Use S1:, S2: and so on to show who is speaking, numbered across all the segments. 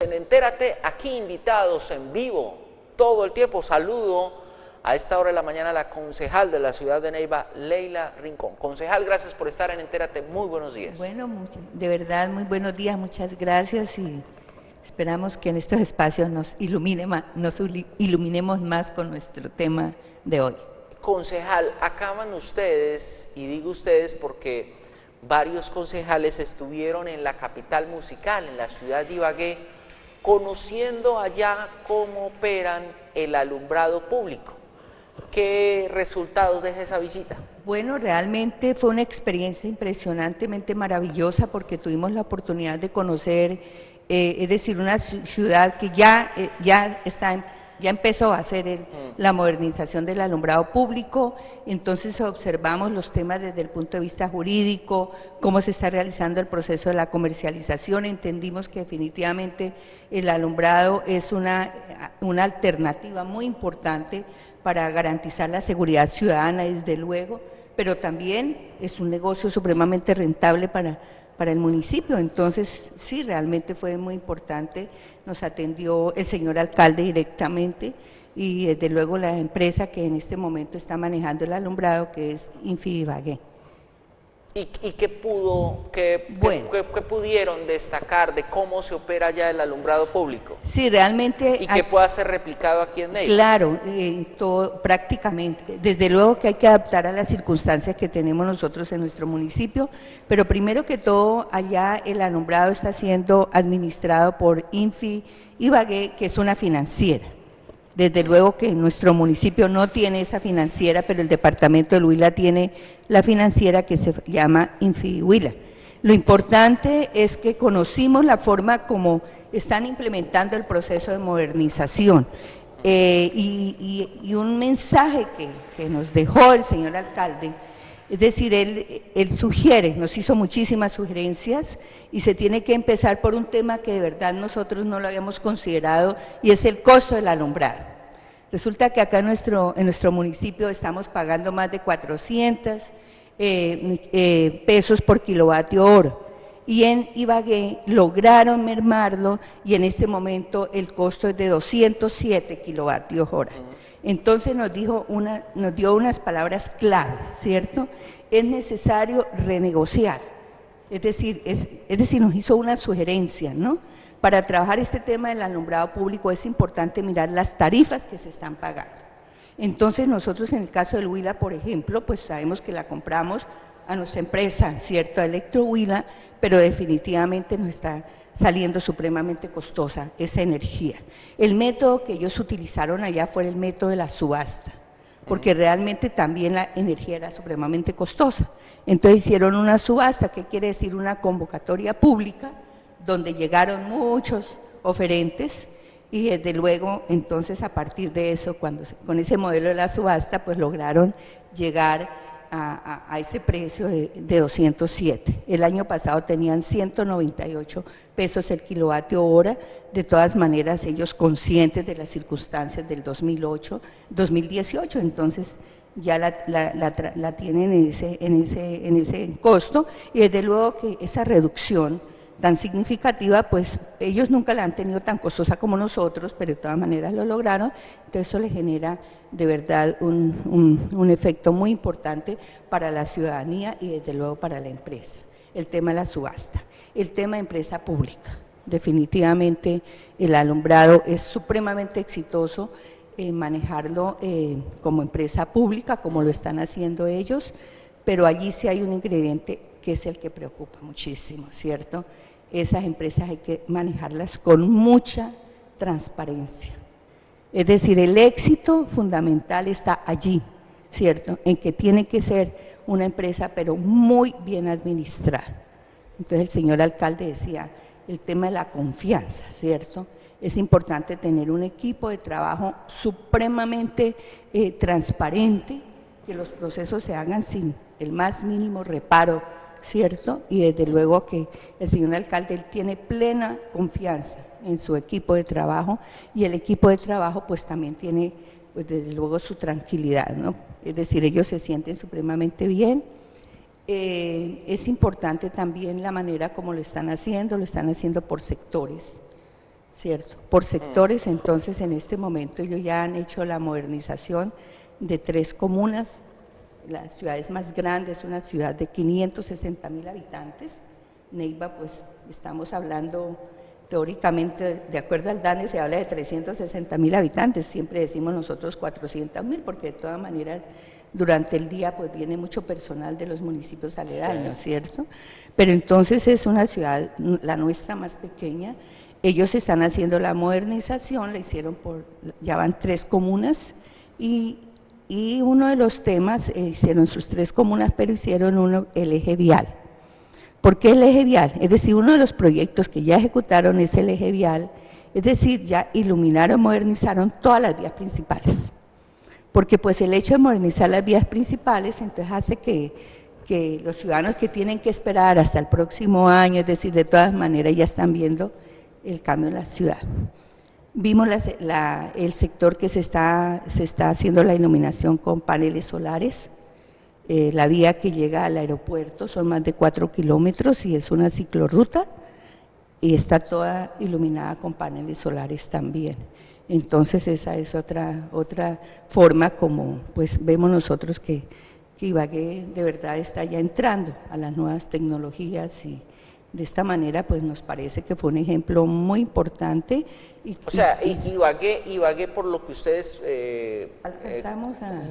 S1: En Entérate, aquí invitados en vivo todo el tiempo. Saludo a esta hora de la mañana a la concejal de la ciudad de Neiva, Leila Rincón. Concejal, gracias por estar en Entérate. Muy buenos días.
S2: Bueno, de verdad, muy buenos días, muchas gracias y esperamos que en estos espacios nos iluminemos más con nuestro tema de hoy.
S1: Concejal, acaban ustedes, y digo ustedes porque varios concejales estuvieron en la capital musical, en la ciudad de Ibagué, conociendo allá cómo operan el alumbrado público. ¿Qué resultados deja esa visita?
S2: Bueno, realmente fue una experiencia impresionantemente maravillosa porque tuvimos la oportunidad de conocer, es decir, una ciudad que ya empezó a hacer la modernización del alumbrado público. Entonces observamos los temas desde el punto de vista jurídico, cómo se está realizando el proceso de la comercialización. Entendimos que definitivamente el alumbrado es una alternativa muy importante para garantizar la seguridad ciudadana, desde luego, pero también es un negocio supremamente rentable para el municipio. Entonces, sí, realmente fue muy importante. Nos atendió el señor alcalde directamente y desde luego la empresa que en este momento está manejando el alumbrado, que es Infi Ibagué.
S1: ¿Y qué pudieron destacar de cómo se opera ya el alumbrado público?
S2: Sí, realmente…
S1: ¿Y qué pueda ser replicado aquí en Neiva?
S2: Claro, todo, prácticamente. Desde luego que hay que adaptar a las circunstancias que tenemos nosotros en nuestro municipio, pero primero que todo, allá el alumbrado está siendo administrado por Infi Ibagué, que es una financiera. Desde luego que nuestro municipio no tiene esa financiera, pero el departamento del Huila tiene la financiera que se llama Infi Huila. Lo importante es que conocimos la forma como están implementando el proceso de modernización y un mensaje que nos dejó el señor alcalde. Es decir, él sugiere, nos hizo muchísimas sugerencias y se tiene que empezar por un tema que de verdad nosotros no lo habíamos considerado, y es el costo del alumbrado. Resulta que acá en nuestro municipio estamos pagando más de 400 pesos por kilovatio hora, y en Ibagué lograron mermarlo y en este momento el costo es de 207 kilovatios hora. Entonces nos dio unas palabras claves, ¿cierto? Es necesario renegociar, es decir, nos hizo una sugerencia, ¿no? Para trabajar este tema del alumbrado público es importante mirar las tarifas que se están pagando. Entonces nosotros en el caso del Huila, por ejemplo, pues sabemos que la compramos a nuestra empresa, ¿cierto?, a Electro Huila, pero definitivamente nos está saliendo supremamente costosa esa energía. El método que ellos utilizaron allá fue el método de la subasta, porque realmente también la energía era supremamente costosa. Entonces hicieron una subasta, ¿qué quiere decir? Una convocatoria pública, donde llegaron muchos oferentes y desde luego entonces a partir de eso, con ese modelo de la subasta, pues lograron llegar a ese precio de 207. El año pasado tenían 198 pesos el kilovatio hora. De todas maneras, ellos conscientes de las circunstancias del 2018, entonces ya la tienen en ese costo, y desde luego que esa reducción tan significativa, pues ellos nunca la han tenido tan costosa como nosotros, pero de todas maneras lo lograron. Entonces eso le genera de verdad un efecto muy importante para la ciudadanía y desde luego para la empresa. El tema de la subasta, el tema de empresa pública. Definitivamente el alumbrado es supremamente exitoso, manejarlo como empresa pública, como lo están haciendo ellos, pero allí sí hay un ingrediente que es el que preocupa muchísimo, ¿cierto? Esas empresas hay que manejarlas con mucha transparencia. Es decir, el éxito fundamental está allí, ¿cierto?, en que tiene que ser una empresa pero muy bien administrada. Entonces el señor alcalde decía, el tema de la confianza, ¿cierto? Es importante tener un equipo de trabajo supremamente transparente, que los procesos se hagan sin el más mínimo reparo, ¿cierto? Y desde luego que el señor alcalde él tiene plena confianza en su equipo de trabajo, y el equipo de trabajo pues también tiene pues desde luego su tranquilidad, ¿no? Es decir, ellos se sienten supremamente bien. Es importante también la manera como lo están haciendo por sectores, ¿cierto? Por sectores, entonces en este momento ellos ya han hecho la modernización de 3 comunas. La ciudad es más grande, es una ciudad de 560.000 habitantes. Neiva, pues estamos hablando teóricamente, de acuerdo al DANE, se habla de 360.000 habitantes, siempre decimos nosotros 400.000, porque de todas maneras durante el día pues viene mucho personal de los municipios aledaños, ¿cierto? Pero entonces es una ciudad, la nuestra más pequeña. Ellos están haciendo la modernización, la hicieron ya van 3 comunas y uno de los temas, hicieron sus 3 comunas, pero hicieron el eje vial. ¿Por qué el eje vial? Es decir, uno de los proyectos que ya ejecutaron es el eje vial, es decir, ya iluminaron, modernizaron todas las vías principales. Porque pues el hecho de modernizar las vías principales entonces hace que los ciudadanos que tienen que esperar hasta el próximo año, es decir, de todas maneras ya están viendo el cambio en la ciudad. Vimos el sector que se está haciendo la iluminación con paneles solares. La vía que llega al aeropuerto son más de 4 kilómetros y es una ciclorruta y está toda iluminada con paneles solares también. Entonces esa es otra forma como pues vemos nosotros que Ibagué de verdad está ya entrando a las nuevas tecnologías y de esta manera pues nos parece que fue un ejemplo muy importante.
S1: O sea, Ibagué por lo que ustedes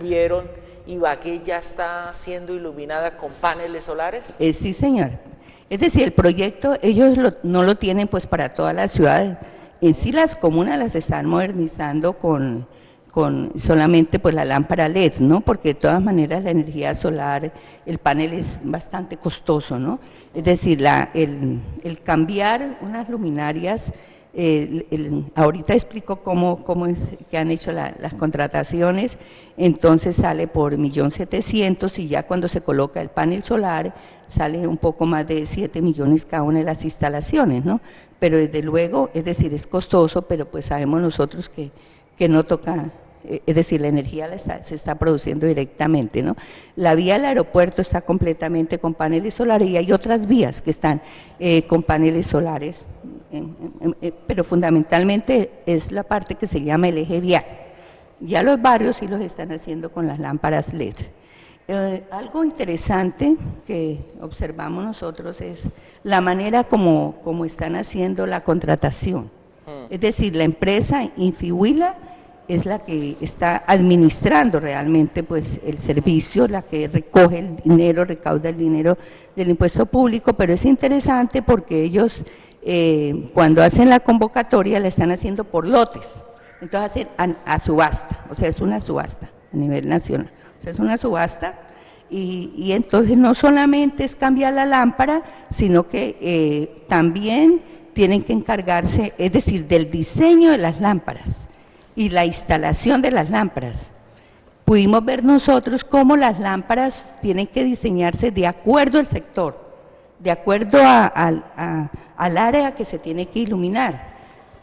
S1: vieron, Ibagué ya está siendo iluminada con paneles solares.
S2: Sí, señor. Es decir, el proyecto ellos no lo tienen pues para toda la ciudad. En sí las comunas las están modernizando con solamente pues la lámpara LED, ¿no? Porque de todas maneras la energía solar, el panel es bastante costoso, ¿no? Es decir, el cambiar unas luminarias, ahorita explico cómo es que han hecho las contrataciones, entonces sale por 1.700.000 y ya cuando se coloca el panel solar sale un poco más de 7 millones cada una de las instalaciones, ¿no? Pero desde luego, es decir, es costoso, pero pues sabemos nosotros que no toca, es decir, la energía se está produciendo directamente, ¿no? La vía al aeropuerto está completamente con paneles solares y hay otras vías que están con paneles solares, pero fundamentalmente es la parte que se llama el eje vial. Ya los barrios sí los están haciendo con las lámparas LED. Algo interesante que observamos nosotros es la manera como están haciendo la contratación. Es decir, la empresa Infihuila es la que está administrando realmente pues el servicio, la que recoge el dinero, recauda el dinero del impuesto público, pero es interesante porque ellos cuando hacen la convocatoria la están haciendo por lotes, entonces hacen a subasta, o sea es una subasta a nivel nacional, o sea es una subasta y entonces no solamente es cambiar la lámpara, sino que también tienen que encargarse, es decir, del diseño de las lámparas y la instalación de las lámparas. Pudimos ver nosotros cómo las lámparas tienen que diseñarse de acuerdo al sector, de acuerdo al área que se tiene que iluminar,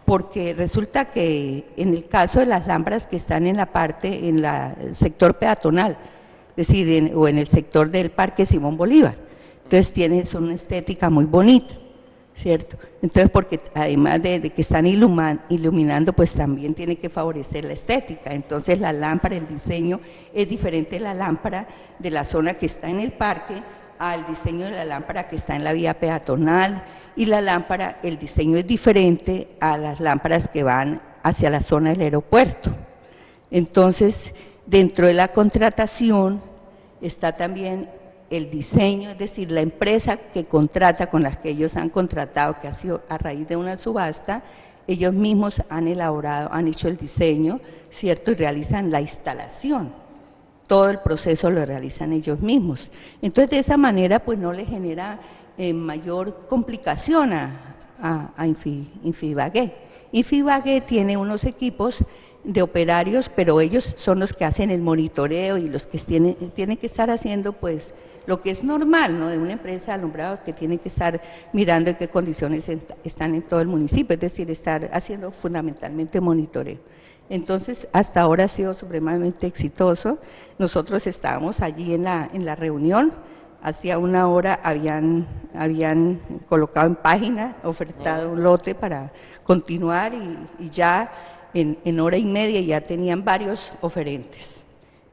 S2: porque resulta que en el caso de las lámparas que están en la parte, en el sector peatonal, es decir, o en el sector del Parque Simón Bolívar, entonces son una estética muy bonita, ¿cierto? Entonces, porque además de que están iluminando, pues también tiene que favorecer la estética. Entonces, la lámpara, el diseño es diferente de la lámpara de la zona que está en el parque al diseño de la lámpara que está en la vía peatonal y la lámpara, el diseño es diferente a las lámparas que van hacia la zona del aeropuerto. Entonces, dentro de la contratación está también el diseño, es decir, la empresa que contrata, con las que ellos han contratado, que ha sido a raíz de una subasta, ellos mismos han elaborado, han hecho el diseño, ¿cierto? Y realizan la instalación, todo el proceso lo realizan ellos mismos. Entonces, de esa manera, pues no le genera mayor complicación a Infibagué. Infibagué tiene unos equipos de operarios, pero ellos son los que hacen el monitoreo y los que tienen que estar haciendo pues lo que es normal, ¿no? De una empresa de alumbrado que tiene que estar mirando en qué condiciones están en todo el municipio, es decir, estar haciendo fundamentalmente monitoreo. Entonces, hasta ahora ha sido supremamente exitoso. Nosotros estábamos allí en la reunión, hacía una hora habían colocado en página, ofertado un lote para continuar y ya en hora y media ya tenían varios oferentes.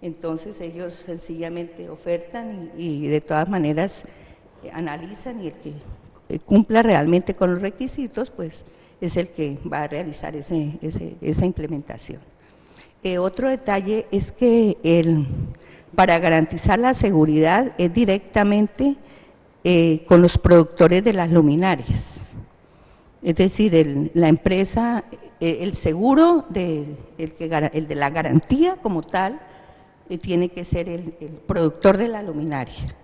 S2: Entonces ellos sencillamente ofertan y de todas maneras analizan, y el que cumpla realmente con los requisitos pues es el que va a realizar esa implementación. Otro detalle es que para garantizar la seguridad es directamente con los productores de las luminarias. Es decir, la empresa, el seguro, el de la garantía como tal, tiene que ser el productor de la luminaria,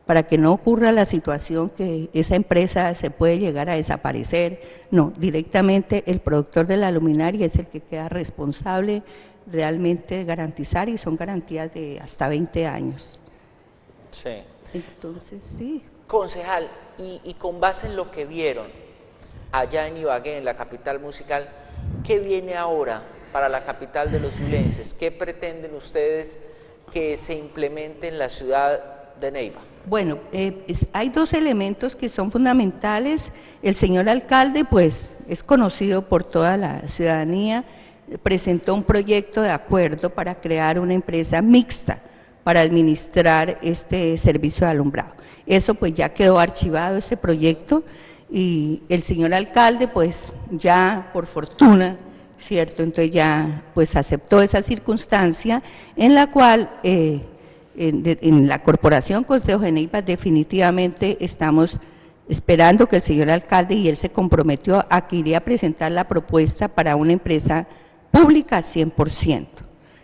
S2: para que no ocurra la situación que esa empresa se puede llegar a desaparecer. No, directamente el productor de la luminaria es el que queda responsable realmente de garantizar, y son garantías de hasta 20 años.
S1: Sí.
S2: Entonces, sí.
S1: Concejal, y con base en lo que vieron allá en Ibagué, en la capital musical, ¿qué viene ahora para la capital de los zulenses? ¿Qué pretenden ustedes que se implemente en la ciudad de Neiva?
S2: Bueno, hay dos elementos que son fundamentales. El señor alcalde, pues, es conocido por toda la ciudadanía, presentó un proyecto de acuerdo para crear una empresa mixta para administrar este servicio de alumbrado. Eso pues ya quedó archivado, ese proyecto, y el señor alcalde pues ya por fortuna, ¿cierto? Entonces ya pues aceptó esa circunstancia en la cual en la Corporación Consejo de Neiva definitivamente estamos esperando que el señor alcalde, y él se comprometió a que iría a presentar la propuesta para una empresa pública 100%,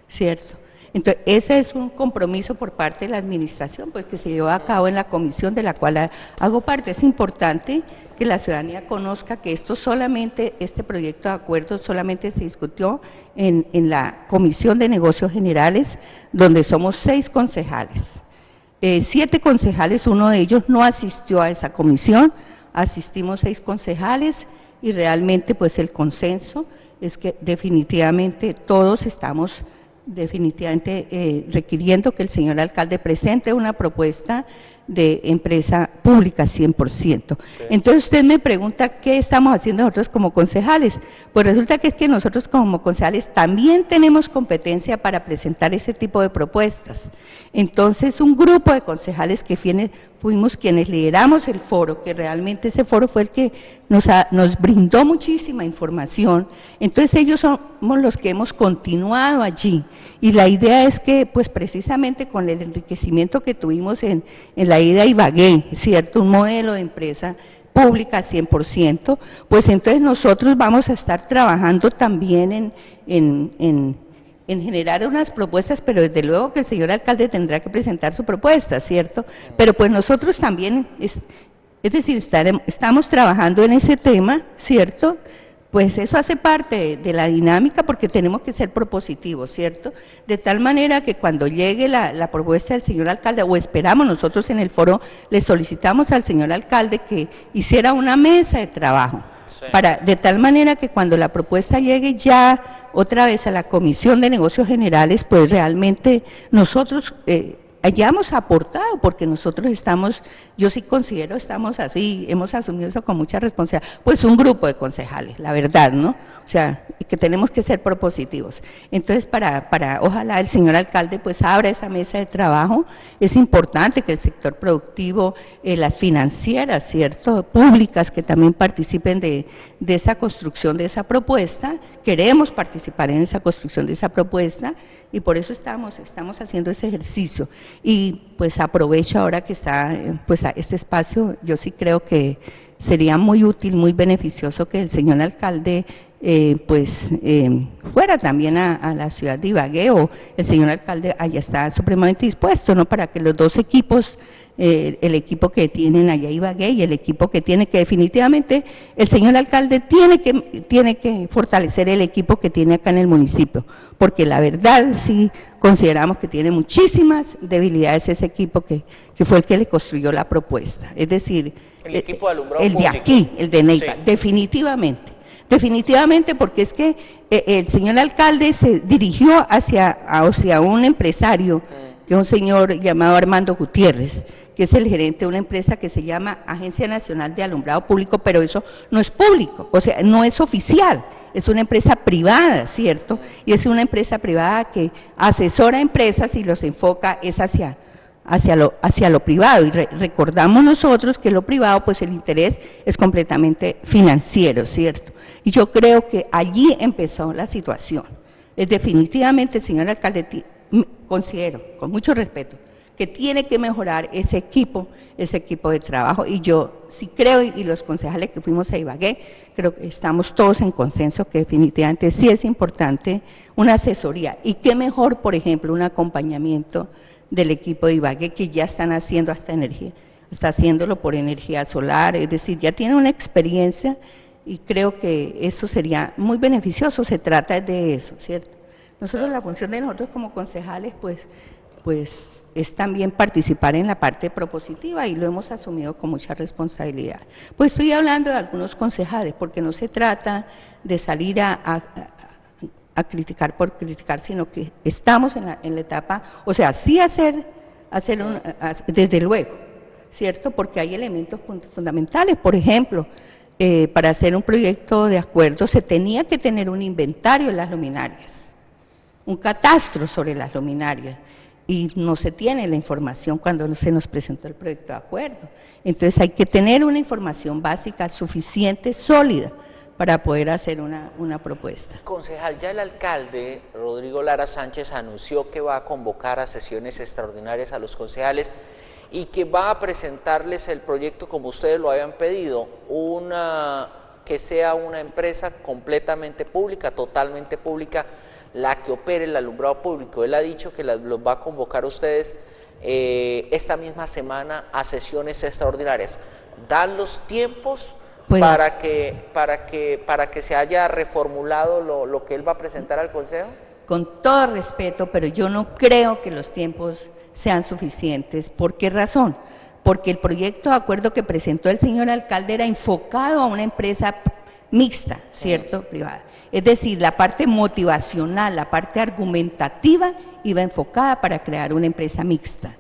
S2: ¿cierto? Entonces, ese es un compromiso por parte de la administración, pues que se llevó a cabo en la comisión de la cual hago parte. Es importante que la ciudadanía conozca que este proyecto de acuerdo solamente se discutió en la Comisión de Negocios Generales, donde somos 6 concejales. 7 concejales, uno de ellos no asistió a esa comisión, asistimos 6 concejales, y realmente pues el consenso es que definitivamente todos estamos requiriendo que el señor alcalde presente una propuesta de empresa pública 100%. Entonces usted me pregunta qué estamos haciendo nosotros como concejales. Pues resulta que es que nosotros como concejales también tenemos competencia para presentar ese tipo de propuestas. Entonces un grupo de concejales que fuimos quienes lideramos el foro, que realmente ese foro fue el que nos brindó muchísima información. Entonces ellos somos los que hemos continuado allí, y la idea es que pues precisamente con el enriquecimiento que tuvimos en la ida a Ibagué, ¿cierto? Un modelo de empresa pública 100%, pues entonces nosotros vamos a estar trabajando también en generar unas propuestas, pero desde luego que el señor alcalde tendrá que presentar su propuesta, ¿cierto? Pero pues nosotros también, es decir, estamos trabajando en ese tema, ¿cierto? Pues eso hace parte de la dinámica, porque tenemos que ser propositivos, ¿cierto? De tal manera que cuando llegue la propuesta del señor alcalde, o esperamos nosotros en el foro, le solicitamos al señor alcalde que hiciera una mesa de trabajo, sí, de tal manera que cuando la propuesta llegue ya otra vez a la Comisión de Negocios Generales, pues realmente nosotros hayamos aportado, porque nosotros yo sí considero, estamos así, hemos asumido eso con mucha responsabilidad, pues un grupo de concejales, la verdad, ¿no? O sea, que tenemos que ser propositivos. Entonces, ojalá el señor alcalde pues abra esa mesa de trabajo. Es importante que el sector productivo, las financieras, ¿cierto?, públicas, que también participen de esa construcción de esa propuesta. Queremos participar en esa construcción de esa propuesta, y por eso estamos haciendo ese ejercicio. Y pues aprovecho ahora que está pues a este espacio, yo sí creo que sería muy útil, muy beneficioso que el señor alcalde fuera también a la ciudad de Ibagué, o el señor alcalde allá está supremamente dispuesto, ¿no?, para que los dos equipos, el equipo que tienen allá Ibagué y el equipo que definitivamente el señor alcalde tiene que fortalecer el equipo que tiene acá en el municipio, porque la verdad sí consideramos que tiene muchísimas debilidades ese equipo que fue el que le construyó la propuesta, es decir,
S1: el equipo de alumbrado
S2: público, de aquí, el de Neiva, sí, definitivamente, porque es que el señor alcalde se dirigió hacia un empresario, que es un señor llamado Armando Gutiérrez, que es el gerente de una empresa que se llama Agencia Nacional de Alumbrado Público, pero eso no es público, o sea, no es oficial, es una empresa privada, ¿cierto? Y es una empresa privada que asesora a empresas y los enfoca es hacia lo privado, y recordamos nosotros que lo privado, pues el interés es completamente financiero, ¿cierto? Y yo creo que allí empezó la situación. Es definitivamente, señor alcalde, considero, con mucho respeto, que tiene que mejorar ese equipo de trabajo, y yo sí creo, y los concejales que fuimos a Ibagué, creo que estamos todos en consenso que definitivamente sí es importante una asesoría, y qué mejor, por ejemplo, un acompañamiento del equipo de Ibagué, que ya están haciendo hasta energía, está haciéndolo por energía solar, es decir, ya tiene una experiencia, y creo que eso sería muy beneficioso. Se trata de eso, ¿cierto? Nosotros, la función de nosotros como concejales, pues es también participar en la parte propositiva, y lo hemos asumido con mucha responsabilidad. Pues estoy hablando de algunos concejales, porque no se trata de salir a criticar por criticar, sino que estamos en la etapa, o sea, sí desde luego, ¿cierto? Porque hay elementos fundamentales. Por ejemplo, para hacer un proyecto de acuerdo se tenía que tener un inventario de las luminarias, un catastro sobre las luminarias, y no se tiene la información cuando se nos presentó el proyecto de acuerdo. Entonces hay que tener una información básica suficiente, sólida, para poder hacer una propuesta.
S1: Concejal, ya el alcalde Rodrigo Lara Sánchez anunció que va a convocar a sesiones extraordinarias a los concejales y que va a presentarles el proyecto como ustedes lo habían pedido, que sea una empresa completamente pública, totalmente pública, la que opere el alumbrado público. Él ha dicho que los va a convocar a ustedes esta misma semana a sesiones extraordinarias. ¿Dan los tiempos para que se haya reformulado lo que él va a presentar al Consejo?
S2: Con todo respeto, pero yo no creo que los tiempos sean suficientes. ¿Por qué razón? Porque el proyecto de acuerdo que presentó el señor alcalde era enfocado a una empresa mixta, ¿cierto? Privada. Es decir, la parte motivacional, la parte argumentativa iba enfocada para crear una empresa mixta.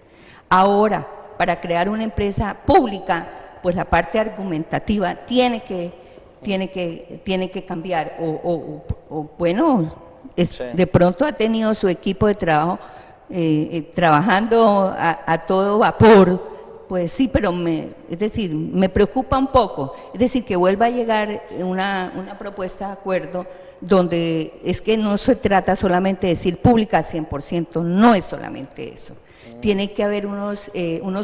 S2: Ahora, para crear una empresa pública, pues la parte argumentativa tiene que cambiar, bueno, sí. De pronto ha tenido su equipo de trabajo trabajando a todo vapor, pues sí, pero es decir, me preocupa un poco, es decir, que vuelva a llegar una propuesta de acuerdo donde es que no se trata solamente de decir pública al 100%, no es solamente eso. Tiene que haber unos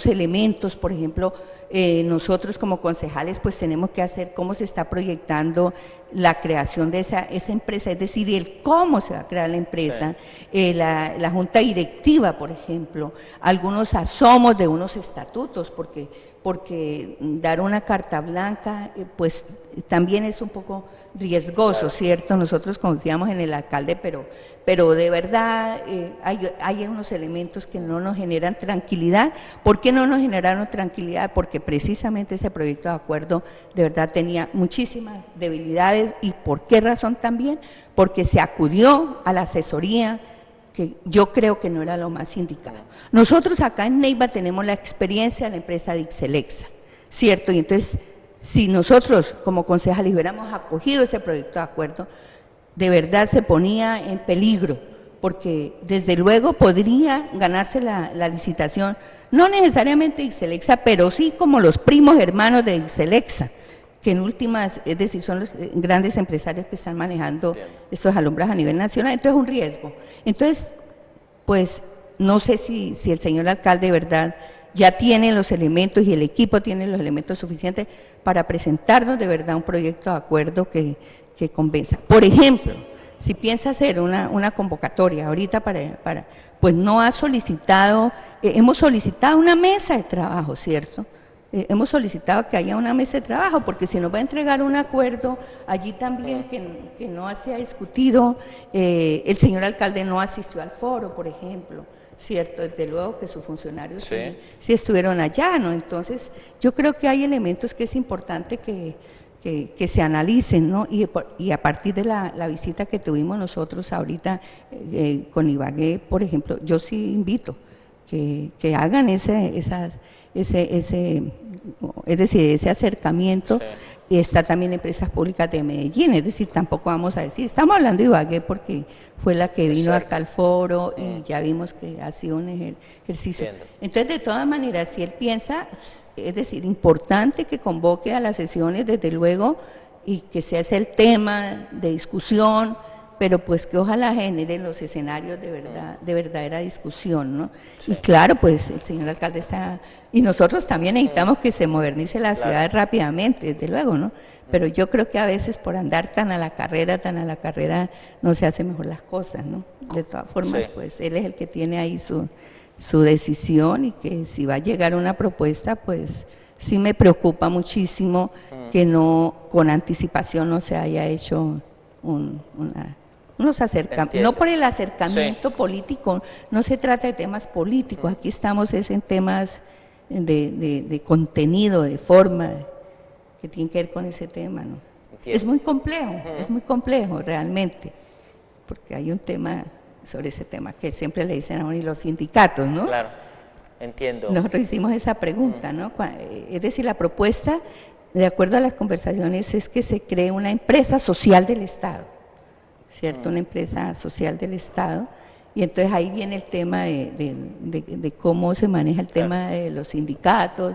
S2: elementos, por ejemplo, nosotros como concejales pues tenemos que hacer cómo se está proyectando la creación de esa empresa, es decir, el cómo se va a crear la empresa, sí. La junta directiva, por ejemplo, algunos asomos de unos estatutos, porque dar una carta blanca pues también es un poco riesgoso, claro. ¿Cierto? Nosotros confiamos en el alcalde, pero de verdad hay unos elementos que no nos generan tranquilidad. ¿Por qué no nos generaron tranquilidad? Porque precisamente ese proyecto de acuerdo de verdad tenía muchísimas debilidades. ¿Y por qué razón también? Porque se acudió a la asesoría, que yo creo que no era lo más indicado. Nosotros acá en Neiva tenemos la experiencia de la empresa de Ixelexa, ¿cierto? Y entonces, si nosotros como concejales hubiéramos acogido ese proyecto de acuerdo, de verdad se ponía en peligro, porque desde luego podría ganarse la licitación, no necesariamente Ixelexa, pero sí como los primos hermanos de Ixelexa, que en últimas, es decir, son los grandes empresarios que están manejando estos alumbrados a nivel nacional. Entonces es un riesgo. Entonces, pues no sé si el señor alcalde de verdad ya tiene los elementos y el equipo tiene los elementos suficientes para presentarnos de verdad un proyecto de acuerdo que convenza. Por ejemplo, si piensa hacer una convocatoria ahorita pues no ha solicitado, hemos solicitado una mesa de trabajo, ¿cierto? Hemos solicitado que haya una mesa de trabajo, porque si nos va a entregar un acuerdo allí también que no se ha discutido, el señor alcalde no asistió al foro, por ejemplo, ¿cierto? Desde luego que sus funcionarios sí estuvieron allá, ¿no? Entonces, yo creo que hay elementos que es importante que se analicen, ¿no? Y a partir de la visita que tuvimos nosotros ahorita con Ibagué, por ejemplo, yo sí invito que hagan ese acercamiento.
S1: Sí.
S2: Y está también Empresas Públicas de Medellín, es decir, tampoco vamos a decir, estamos hablando de Ibagué porque fue la que vino acá al foro y ya vimos que ha sido un ejercicio.
S1: Entiendo.
S2: Entonces, de todas maneras, si él piensa, es decir, importante que convoque a las sesiones, desde luego, y que sea ese el tema de discusión, pero pues que ojalá generen los escenarios de verdadera discusión, ¿no?
S1: Sí.
S2: Y claro, pues el señor alcalde está, y nosotros también necesitamos que se modernice la ciudad rápidamente, desde luego, ¿no? Pero yo creo que a veces por andar tan a la carrera, no se hacen mejor las cosas, ¿no? De todas formas,
S1: Sí.
S2: pues él es el que tiene ahí su decisión, y que si va a llegar una propuesta, pues sí me preocupa muchísimo que no, con anticipación no se haya hecho unos acercamientos,
S1: Entiendo.
S2: no por el acercamiento político, no se trata de temas políticos, aquí estamos es en temas de contenido, de forma, que tienen que ver con ese tema, ¿no?
S1: Entiendo.
S2: Es muy complejo realmente, porque hay un tema sobre ese tema que siempre le dicen a uno, y los sindicatos, ¿no?
S1: Claro, entiendo.
S2: Nosotros hicimos esa pregunta, ¿no? Es decir, la propuesta, de acuerdo a las conversaciones, es que se cree una empresa social del Estado, ¿cierto? Una empresa social del Estado, y entonces ahí viene el tema de cómo se maneja el tema de los sindicatos,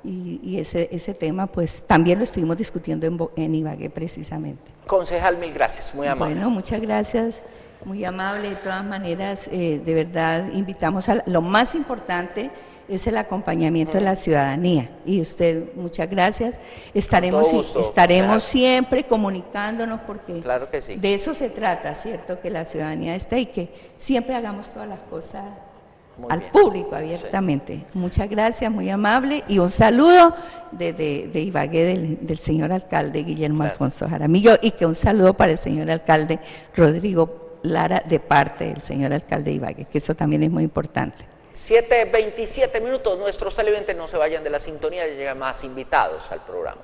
S2: y ese tema pues también lo estuvimos discutiendo en Ibagué precisamente.
S1: Concejal, mil gracias, muy amable.
S2: Bueno, muchas gracias, muy amable. De todas maneras, de verdad, invitamos a lo más importante es el acompañamiento de la ciudadanía, y usted, muchas gracias. Estaremos
S1: gusto,
S2: siempre comunicándonos, porque
S1: Claro que sí.
S2: de eso se trata, ¿cierto? Que la ciudadanía esté, y que siempre hagamos todas las cosas
S1: Muy
S2: al
S1: bien.
S2: público abiertamente. Muchas gracias, muy amable, y un saludo de Ibagué del señor alcalde Guillermo Alfonso Jaramillo, y que un saludo para el señor alcalde Rodrigo Lara de parte del señor alcalde de Ibagué, que eso también es muy importante.
S1: 7:27 minutos, nuestros televidentes no se vayan de la sintonía, ya llegan más invitados al programa.